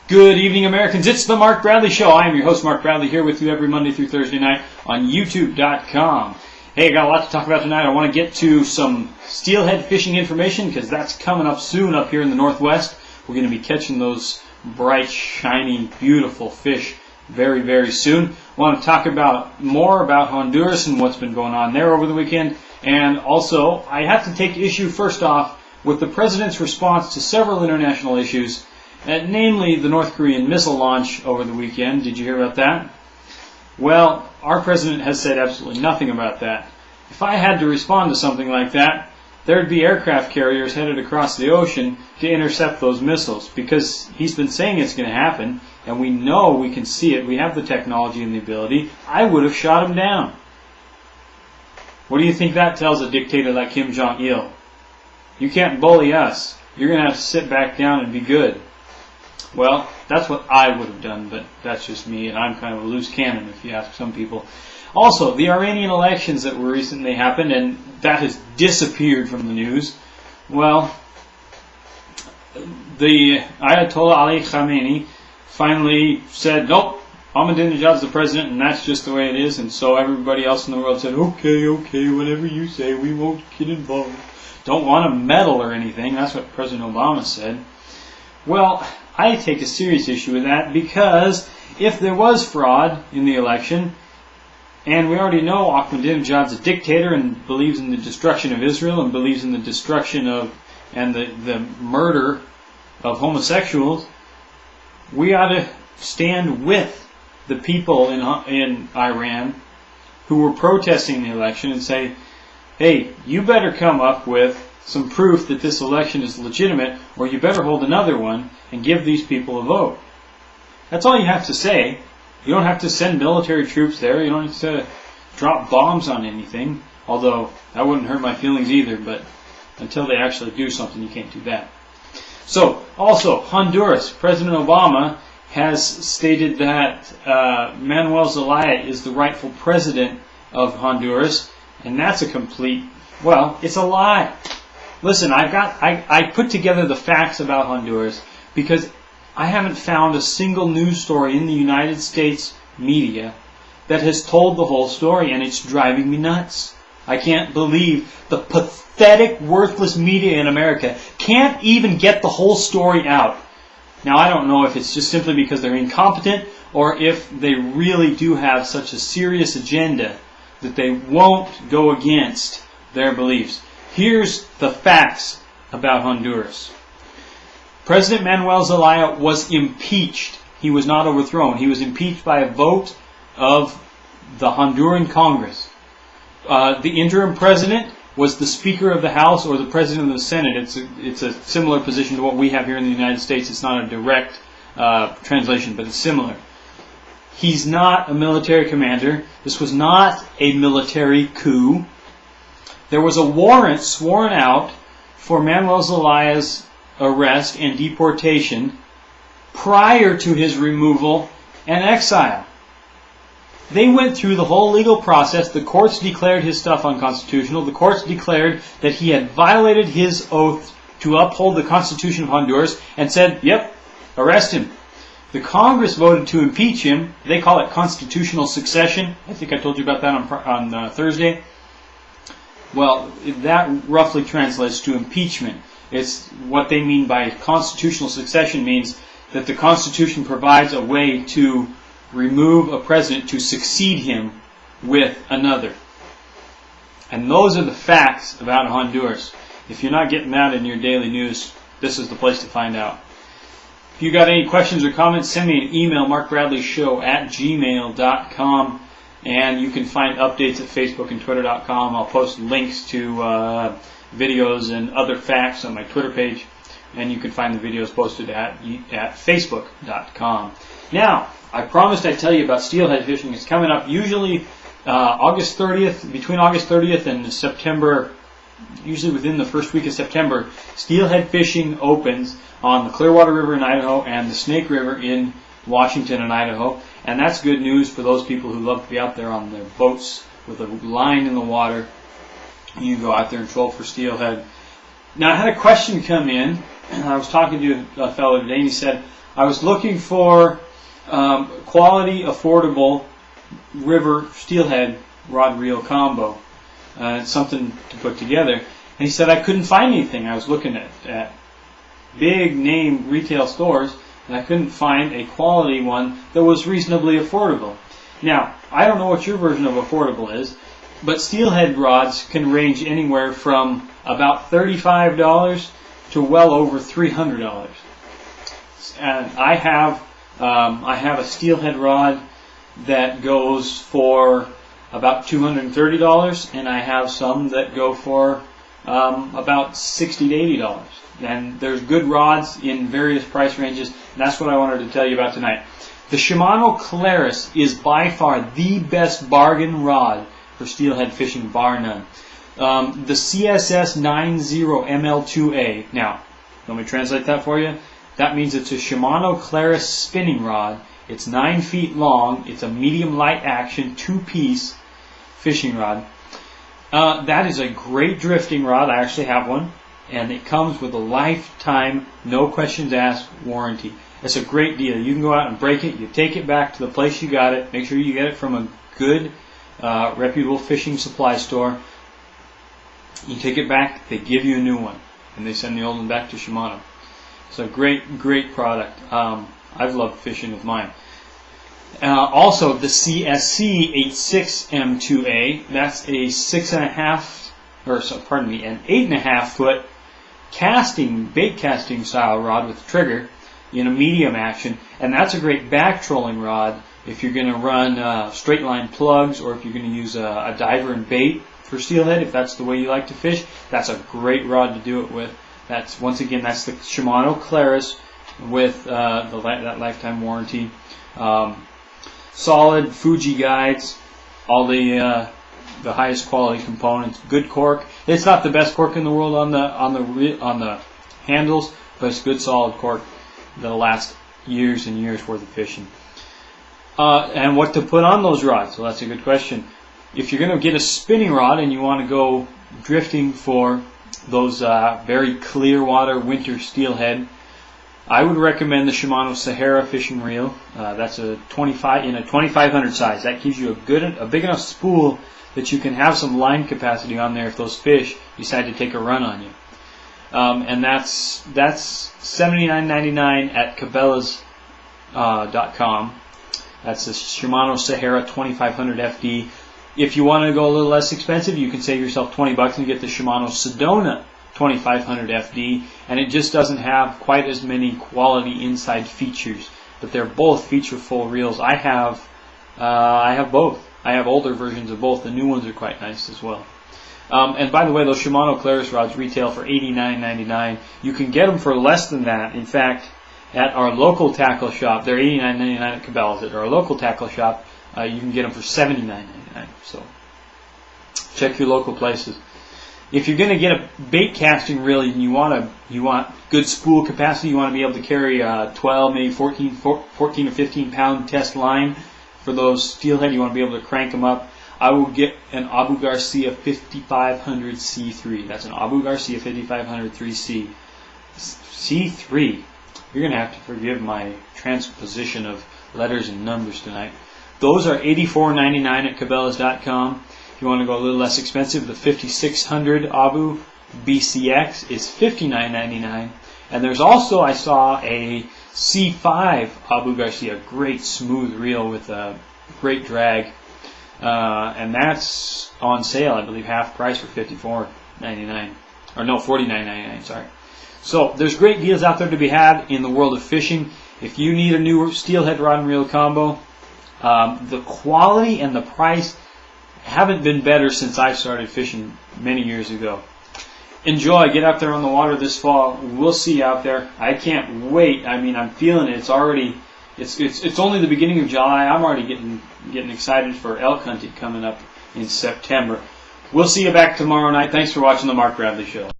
Good evening, Americans. It's the Mark Bradley Show. I am your host, Mark Bradley, here with you every Monday through Thursday night on YouTube.com. Hey, I got a lot to talk about tonight. I want to get to some steelhead fishing information because that's coming up soon up here in the Northwest. We're going to be catching those bright, shiny, beautiful fish very, very soon. I want to talk more about Honduras and what's been going on there over the weekend. And also, I have to take issue first off with the President's response to several international issues, namely the North Korean missile launch over the weekend. Did you hear about that? Well, our President has said absolutely nothing about that. If I had to respond to something like that, there'd be aircraft carriers headed across the ocean to intercept those missiles, because he's been saying it's going to happen, and we know we can see it. We have the technology and the ability. I would have shot him down. What do you think that tells a dictator like Kim Jong-il? You can't bully us. You're going to have to sit back down and be good. Well, that's what I would have done, but that's just me, and I'm kind of a loose cannon if you ask some people. Also, the Iranian elections that were recently happened, and that has disappeared from the news. Well, the Ayatollah Ali Khamenei finally said, nope, Ahmadinejad's the president, and that's just the way it is, and so everybody else in the world said, okay, whatever you say, we won't get involved. Don't want to meddle or anything. That's what President Obama said. Well, I take a serious issue with that, because if there was fraud in the election, and we already know Ahmadinejad's a dictator and believes in the destruction of Israel and believes in the destruction of and the murder of homosexuals, we ought to stand with the people in Iran who were protesting the election and say, hey, you better come up with some proof that this election is legitimate, or you better hold another one and give these people a vote. That's all you have to say. You don't have to send military troops there. You don't have to drop bombs on anything, although that wouldn't hurt my feelings either, but until they actually do something, you can't do that. So, also, Honduras. President Obama has stated that Manuel Zelaya is the rightful president of Honduras, and that's a complete, well, it's a lie. Listen, I put together the facts about Honduras because I haven't found a single news story in the United States media that has told the whole story, and it's driving me nuts. I can't believe the pathetic, worthless media in America can't even get the whole story out. Now, I don't know if it's just simply because they're incompetent or if they really do have such a serious agenda that they won't go against their beliefs. Here's the facts about Honduras. President Manuel Zelaya was impeached. He was not overthrown. He was impeached by a vote of the Honduran Congress. The interim president was the Speaker of the House or the President of the Senate. It's a similar position to what we have here in the United States. It's not a direct translation, but it's similar. He's not a military commander. This was not a military coup. There was a warrant sworn out for Manuel Zelaya's arrest and deportation prior to his removal and exile. They went through the whole legal process. The courts declared his stuff unconstitutional. The courts declared that he had violated his oath to uphold the Constitution of Honduras and said, yep, arrest him. The Congress voted to impeach him. They call it constitutional succession. I think I told you about that on Thursday. Well, that roughly translates to impeachment. It's what they mean by constitutional succession means that the Constitution provides a way to remove a president to succeed him with another. And those are the facts about Honduras. If you're not getting that in your daily news, this is the place to find out. If you got any questions or comments, send me an email, markbradleyshow@gmail.com. And you can find updates at Facebook and Twitter.com. I'll post links to videos and other facts on my Twitter page. And you can find the videos posted at Facebook.com. Now, I promised I'd tell you about steelhead fishing. It's coming up usually August 30th, between August 30th and September, usually within the first week of September. Steelhead fishing opens on the Clearwater River in Idaho and the Snake River in Washington and Idaho. And that's good news for those people who love to be out there on their boats with a line in the water. You go out there and troll for steelhead. Now, I had a question come in. I was talking to a fellow today, and he said, I was looking for quality, affordable river steelhead rod and reel combo, something to put together. And he said I couldn't find anything. I was looking at big name retail stores, and I couldn't find a quality one that was reasonably affordable. Now, I don't know what your version of affordable is, but steelhead rods can range anywhere from about $35 to well over $300. And I have a steelhead rod that goes for about $230, and I have some that go for about $60 to $80. And there's good rods in various price ranges, and that's what I wanted to tell you about tonight. The Shimano Claris is by far the best bargain rod for steelhead fishing, bar none. The CSS 90 ML2A. Now, let me translate that for you. That means it's a Shimano Claris spinning rod. It's 9 feet long. It's a medium light action 2-piece fishing rod. That is a great drifting rod. I actually have one. And it comes with a lifetime, no questions asked warranty. It's a great deal. You can go out and break it. You take it back to the place you got it. Make sure you get it from a good, reputable fishing supply store. You take it back. They give you a new one. And they send the old one back to Shimano. It's a great, great product. I've loved fishing with mine. Also, the CSC 86M2A. That's a 8.5 foot bait casting style rod with a trigger in a medium action, and that's a great back trolling rod if you're going to run straight line plugs, or if you're going to use a diver and bait for steelhead, if that's the way you like to fish. That's a great rod to do it with. That's, once again, that's the Shimano Claris with that lifetime warranty. Solid Fuji guides, all the highest quality components, good cork. It's not the best cork in the world on the handles, but it's good solid cork that'll last years and years worth of fishing. And what to put on those rods? Well, that's a good question. If you're going to get a spinning rod and you want to go drifting for those very clear water winter steelhead, I would recommend the Shimano Sahara fishing reel. That's a 2500 size. That gives you a big enough spool that you can have some line capacity on there if those fish decide to take a run on you. And that's $79.99 at Cabela's.com. That's the Shimano Sahara 2500 FD. If you want to go a little less expensive, you can save yourself $20 and get the Shimano Sedona 2500 FD, and it just doesn't have quite as many quality inside features, but they're both feature-full reels. I have both. I have older versions of both. The new ones are quite nice as well. And by the way, those Shimano Claris rods retail for $89.99. You can get them for less than that. In fact, at our local tackle shop, they're $89.99 at Cabela's. At our local tackle shop, you can get them for $79.99. So check your local places. If you're going to get a bait casting reel and you want good spool capacity, you want to be able to carry a 12, maybe 14 or 15 pound test line for those steelhead, you want to be able to crank them up, I will get an Abu Garcia 5500 C3. That's an Abu Garcia 5500 3C. C3. You're going to have to forgive my transposition of letters and numbers tonight. Those are $84.99 at Cabela's.com. If you want to go a little less expensive, the 5600 Abu BCX is $59.99. And there's also, I saw a C5 Abu Garcia, great smooth reel with a great drag. And that's on sale, I believe, half price for $54.99. Or no, $49.99, sorry. So there's great deals out there to be had in the world of fishing. If you need a new steelhead rod and reel combo, the quality and the price haven't been better since I started fishing many years ago. Enjoy. Get out there on the water this fall. We'll see you out there. I can't wait. I mean, I'm feeling it. It's already, it's only the beginning of July. I'm already getting excited for elk hunting coming up in September. We'll see you back tomorrow night. Thanks for watching the Mark Bradley Show.